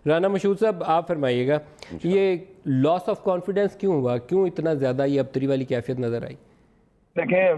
رانا مشہود صاحب آپ فرمائیے گا، یہ لاس آف کانفیڈنس کیوں ہوا، کیوں اتنا زیادہ یہ ابتری والی کیفیت نظر آئی؟ دیکھیں،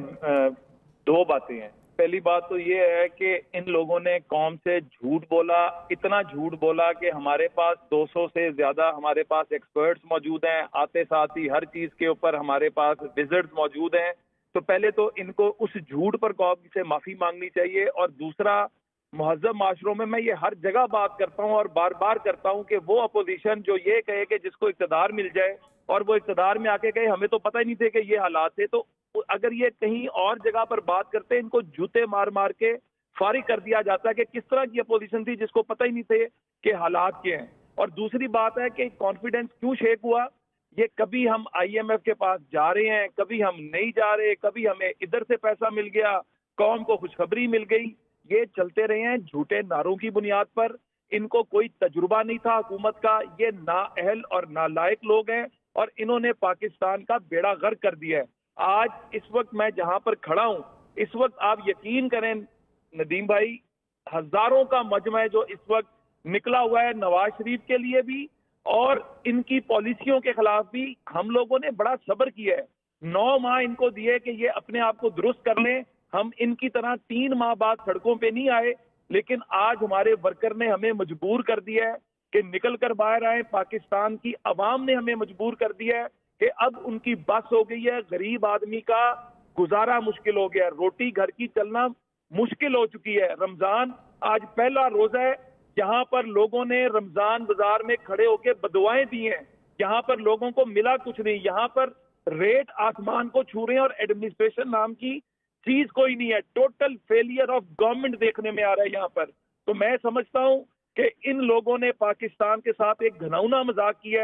دو باتیں ہیں۔ پہلی بات تو یہ ہے کہ ان لوگوں نے قوم سے جھوٹ بولا، اتنا جھوٹ بولا کہ ہمارے پاس 200 سے زیادہ ہمارے پاس ایکسپرٹس موجود ہیں، آتے ساتھ ہی ہر چیز کے اوپر ہمارے پاس وزٹس موجود ہیں۔ تو پہلے تو ان کو اس جھوٹ پر قوم سے معافی مانگنی چاہیے، اور دوسرا، مہذب معاشروں میں یہ ہر جگہ بات کرتا ہوں اور بار بار کرتا ہوں کہ وہ اپوزیشن جو یہ کہے کہ جس کو اقتدار مل جائے اور وہ اقتدار میں آ کے کہے ہمیں تو پتہ ہی نہیں تھے کہ یہ حالات تھے، تو اگر یہ کہیں اور جگہ پر بات کرتے ان کو جوتے مار مار کے فارغ کر دیا جاتا ہے کہ کس طرح کی اپوزیشن تھی جس کو پتہ ہی نہیں تھے کہ حالات کیا ہیں۔ اور دوسری بات ہے کہ کانفیڈنس کیوں شیک ہوا، یہ کبھی ہم آئی ایم ایف کے پاس جا رہے ہیں، کبھی ہم نہیں جا رہے، کبھی ہمیں ادھر سے پیسہ مل گیا، قوم کو خوشخبری مل گئی، یہ چلتے رہے ہیں جھوٹے نعروں کی بنیاد پر۔ ان کو کوئی تجربہ نہیں تھا حکومت کا، یہ نااہل اور نالائق لوگ ہیں اور انہوں نے پاکستان کا بیڑا غرق کر دیا ہے۔ آج اس وقت میں جہاں پر کھڑا ہوں، اس وقت آپ یقین کریں ندیم بھائی، ہزاروں کا مجمع ہے جو اس وقت نکلا ہوا ہے نواز شریف کے لیے بھی اور ان کی پالیسیوں کے خلاف بھی۔ ہم لوگوں نے بڑا صبر کیا ہے، 9 ماہ ان کو دیے کہ یہ اپنے آپ کو درست کر لیں۔ ہم ان کی طرح 3 ماہ بعد سڑکوں پہ نہیں آئے، لیکن آج ہمارے ورکر نے ہمیں مجبور کر دیا ہے کہ نکل کر باہر آئیں۔ پاکستان کی عوام نے ہمیں مجبور کر دیا ہے کہ اب ان کی بس ہو گئی ہے، غریب آدمی کا گزارا مشکل ہو گیا ہے، روٹی گھر کی چلنا مشکل ہو چکی ہے۔ رمضان آج پہلا روزہ ہے، جہاں پر لوگوں نے رمضان بازار میں کھڑے ہو کے بدعائیں دی ہیں، یہاں پر لوگوں کو ملا کچھ نہیں، یہاں پر ریٹ آسمان کو چھو رہے ہیں اور ایڈمنسٹریشن نام کی چیز کوئی نہیں ہے۔ ٹوٹل فیلئر آف گورنمنٹ دیکھنے میں آ رہا ہے یہاں پر۔ تو میں سمجھتا ہوں کہ ان لوگوں نے پاکستان کے ساتھ ایک گھناؤنا مذاق کیا ہے۔